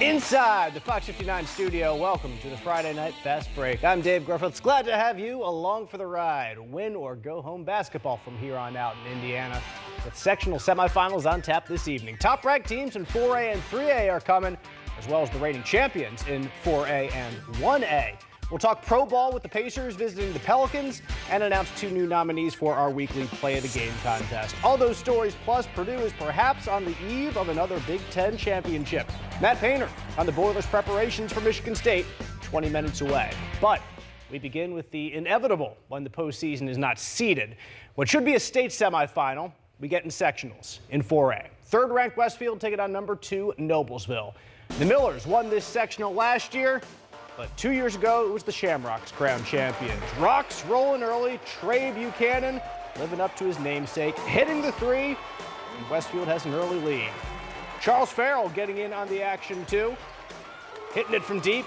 Inside the Fox 59 studio, welcome to the Friday Night Fast Break. I'm Dave Griffiths. Glad to have you along for the ride. Win or go home basketball from here on out in Indiana, with sectional semifinals on tap this evening. Top-ranked teams in 4A and 3A are coming, as well as the reigning champions in 4A and 1A. We'll talk pro ball with the Pacers visiting the Pelicans and announce two new nominees for our weekly Play of the Game contest. All those stories, plus Purdue is perhaps on the eve of another Big Ten championship. Matt Painter on the Boilers' preparations for Michigan State, 20 minutes away. But we begin with the inevitable when the postseason is not seeded. What should be a state semifinal, we get in sectionals in 4A. Third-ranked Westfield take it on number 2 Noblesville. The Millers won this sectional last year, but 2 years ago, it was the Shamrocks crowned champions. Rocks rolling early, Trey Buchanan living up to his namesake, hitting the three, and Westfield has an early lead. Charles Farrell getting in on the action too, hitting it from deep,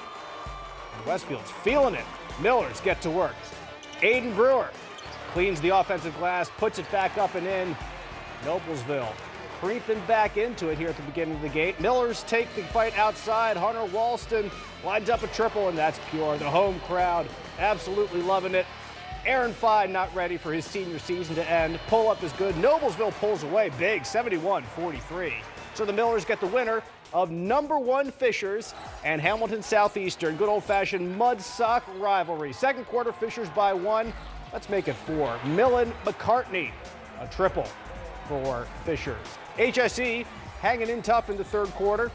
and Westfield's feeling it. Millers get to work. Aiden Brewer cleans the offensive glass, puts it back up and in. Noblesville creeping back into it here at the beginning of the game. Millers take the fight outside. Hunter Walston lines up a triple, and that's pure. The home crowd absolutely loving it. Aaron Fine not ready for his senior season to end. Pull-up is good. Noblesville pulls away big, 71-43. So the Millers get the winner of number 1 Fishers and Hamilton Southeastern. Good old-fashioned mud sock rivalry. Second quarter, Fishers by 1. Let's make it 4. Millen McCartney, a triple for Fishers. HSE hanging in tough in the third quarter.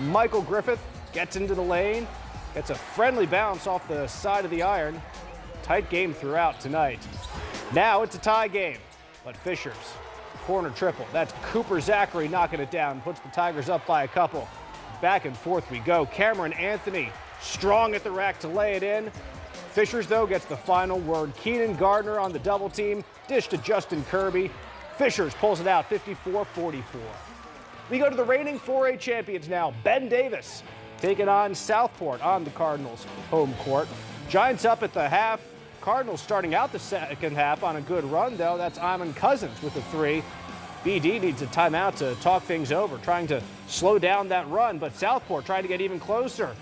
Michael Griffith gets into the lane, gets a friendly bounce off the side of the iron. Tight game throughout tonight. Now it's a tie game, but Fishers, corner triple. That's Cooper Zachary knocking it down, puts the Tigers up by a couple. Back and forth we go. Cameron Anthony strong at the rack to lay it in. Fishers, though, gets the final word. Keenan Gardner on the double team, dish to Justin Kirby. Fishers pulls it out, 54-44. We go to the reigning 4A champions now. Ben Davis taking on Southport on the Cardinals' home court. Giants up at the half. Cardinals starting out the second half on a good run, though. That's Iman Cousins with a 3. BD needs a timeout to talk things over, trying to slow down that run, but Southport trying to get even closer.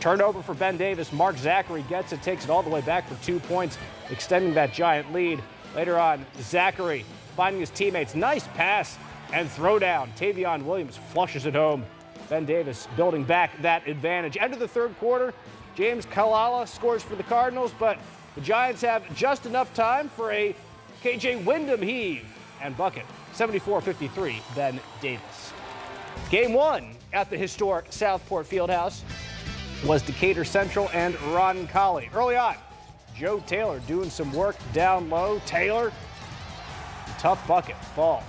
Turnover for Ben Davis. Mark Zachary gets it, takes it all the way back for 2 points, extending that Giant lead. Later on, Zachary finding his teammates. Nice pass and throw down. Tavion Williams flushes it home. Ben Davis building back that advantage. End of the third quarter, James Kalala scores for the Cardinals, but the Giants have just enough time for a KJ Wyndham heave and bucket. 74-53, Ben Davis. Game 1 at the historic Southport Fieldhouse was Decatur Central and Roncalli. Early on, Joe Taylor doing some work down low. Taylor, tough bucket, falls.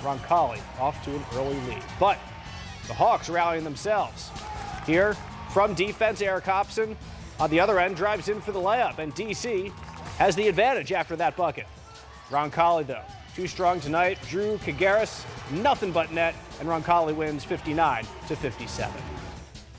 Roncalli off to an early lead. But the Hawks rallying themselves. Here from defense, Eric Hobson on the other end drives in for the layup, and DC has the advantage after that bucket. Roncalli, though, too strong tonight. Drew Kagaris, nothing but net, and Roncalli wins 59-57.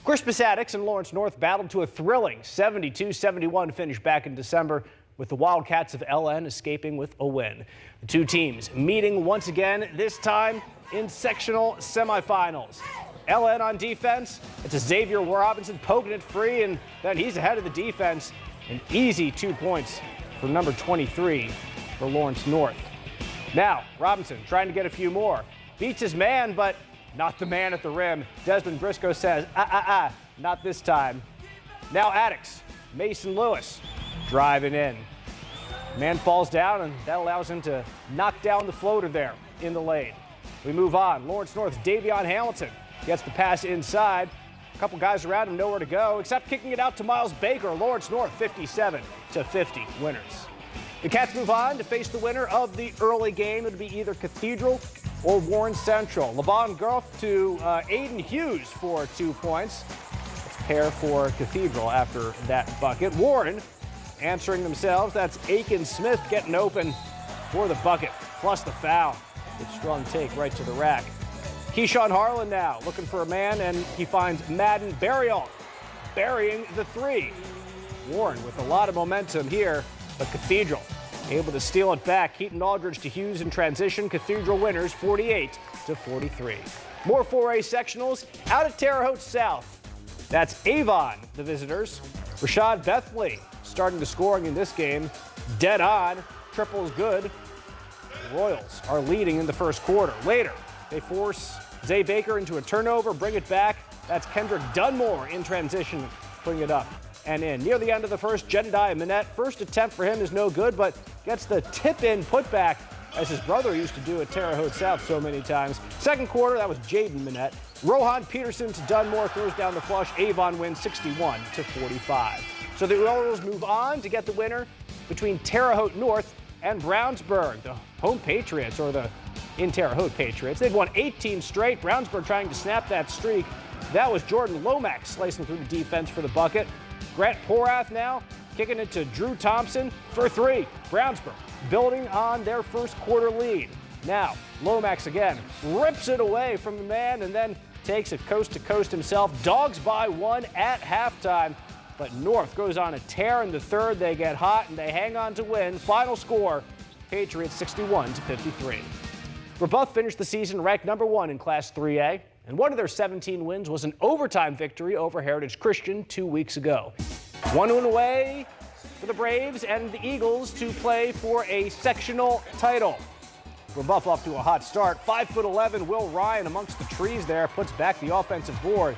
Crispus Attucks and Lawrence North battled to a thrilling 72-71 finish back in December, with the Wildcats of LN escaping with a win. The two teams meeting once again, this time in sectional semifinals. LN on defense, it's a Xavier Robinson poking it free, and then he's ahead of the defense. An easy 2 points for number 23 for Lawrence North. Now, Robinson trying to get a few more. Beats his man, but not the man at the rim. Desmond Briscoe says, not this time. Now Attucks, Mason Lewis driving in. Man falls down, and that allows him to knock down the floater there in the lane. We move on. Lawrence North's Davion Hamilton gets the pass inside. A couple guys around him, nowhere to go, except kicking it out to Miles Baker. Lawrence North, 57-50 winners. The Cats move on to face the winner of the early game. It'll be either Cathedral or Warren Central. LeBon Groff to Aiden Hughes for 2 points. Let's pair for Cathedral after that bucket. Warren answering themselves. That's Aiken Smith getting open for the bucket, plus the foul. Good strong take right to the rack. Keyshawn Harlan now looking for a man, and he finds Madden Burial burying the 3. Warren with a lot of momentum here, but Cathedral able to steal it back. Keaton Aldridge to Hughes in transition. Cathedral winners 48-43. More 4A sectionals out at Terre Haute South. That's Avon, the visitors. Rashad Bethley starting the scoring in this game. Dead on. Triples good. The Royals are leading in the first quarter. Later, they force Zay Baker into a turnover, bring it back. That's Kendrick Dunmore in transition, bring it up and in. Near the end of the first, Jedediah Minette, first attempt for him is no good, but gets the tip-in putback, as his brother used to do at Terre Haute South so many times. Second quarter, that was Jaden Minette. Rohan Peterson to Dunmore, throws down the flush. Avon wins 61-45. So the Royals move on to get the winner between Terre Haute North and Brownsburg. The home Patriots, or the in Terre Haute Patriots. They've won 18 straight. Brownsburg trying to snap that streak. That was Jordan Lomax slicing through the defense for the bucket. Grant Porath now kicking it to Drew Thompson for three. Brownsburg building on their first quarter lead. Now, Lomax again rips it away from the man and then takes it coast to coast himself. Dogs by one at halftime. But North goes on a tear in the third. They get hot and they hang on to win. Final score, Patriots 61-53. Brebeuf finished the season ranked number 1 in Class 3A. And one of their 17 wins was an overtime victory over Heritage Christian 2 weeks ago. One win away for the Braves and the Eagles to play for a sectional title. Brebeuf off to a hot start. 5'11" Will Ryan amongst the trees there puts back the offensive board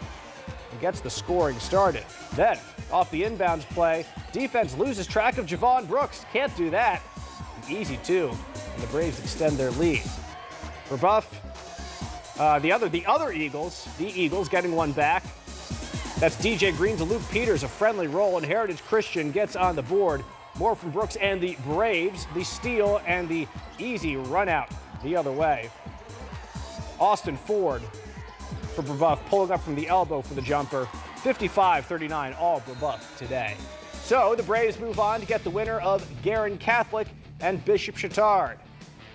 and gets the scoring started. Then, off the inbounds play, defense loses track of Javon Brooks. Can't do that. Easy too, and the Braves extend their lead. Brebeuf, the other Eagles, the Eagles getting one back. That's DJ Green to Luke Peters, a friendly roll, and Heritage Christian gets on the board. More from Brooks and the Braves, the steal and the easy run out the other way. Austin Ford for Brebeuf, pulling up from the elbow for the jumper. 55-39, all Brebeuf today. So the Braves move on to get the winner of Guerin Catholic and Bishop Chatard.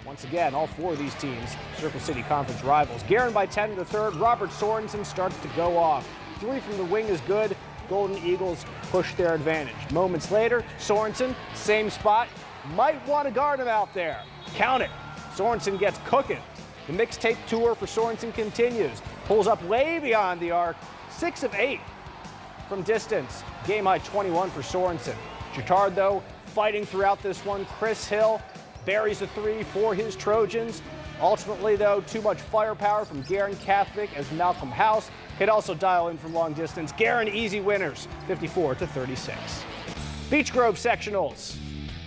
Once again, all four of these teams, Circle City Conference rivals. Guerin by 10 in the third. Robert Sorensen starts to go off. 3 from the wing is good. Golden Eagles push their advantage. Moments later, Sorensen, same spot. Might want to guard him out there. Count it. Sorensen gets cooking. The mixtape tour for Sorensen continues. Pulls up way beyond the arc. 6 of 8 from distance. Game high 21 for Sorensen. Chatard, though, fighting throughout this one. Chris Hill buries a 3 for his Trojans. Ultimately, though, too much firepower from Guerin Catholic as Malcolm House could also dial in from long distance. Guerin easy winners, 54-36. Beech Grove sectionals.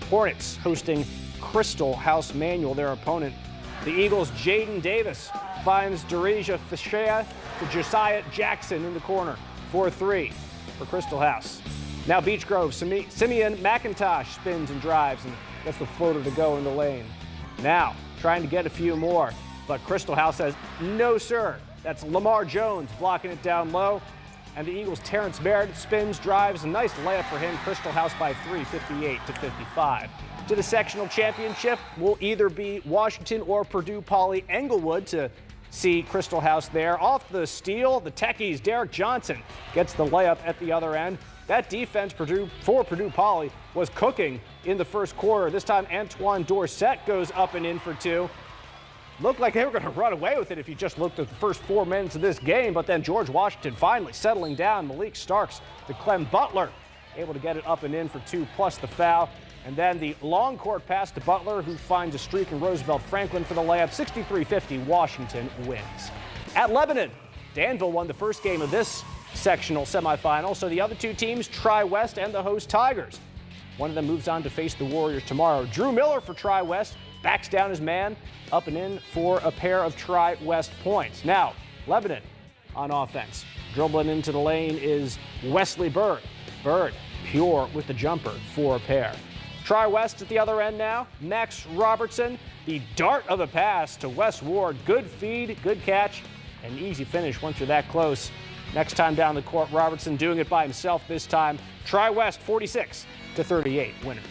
Hornets hosting Crystal House Manual, their opponent. The Eagles' Jaden Davis finds Darija Fischea to Josiah Jackson in the corner. 4-3 for Crystal House. Now Beech Grove, Simeon McIntosh spins and drives and gets the floater to go in the lane. Now trying to get a few more, but Crystal House says, no sir. That's Lamar Jones blocking it down low. And the Eagles' Terrence Meredith spins, drives, a nice layup for him. Crystal House by 3, 58-55. To the sectional championship will either be Washington or Purdue Poly Englewood to see Crystal House there. Off the steal, the Techies, Derek Johnson gets the layup at the other end. That defense for Purdue Poly was cooking in the first quarter. This time Antoine Dorsett goes up and in for 2. Looked like they were going to run away with it if you just looked at the first 4 minutes of this game, but then George Washington finally settling down. Malik Starks to Clem Butler, able to get it up and in for 2 plus the foul. And then the long court pass to Butler, who finds a streak in Roosevelt Franklin for the layup. 63-50, Washington wins. At Lebanon, Danville won the first game of this sectional semifinal, so the other 2 teams, Tri-West and the host Tigers. One of them moves on to face the Warriors tomorrow. Drew Miller for Tri-West backs down his man, up and in for a pair of Tri-West points. Now, Lebanon on offense. Dribbling into the lane is Wesley Bird. Bird, pure with the jumper for a pair. Tri-West at the other end now. Max Robertson, the dart of a pass to Wes Ward. Good feed, good catch, and easy finish once you're that close. Next time down the court, Robertson doing it by himself this time. Tri-West 46-38 winners.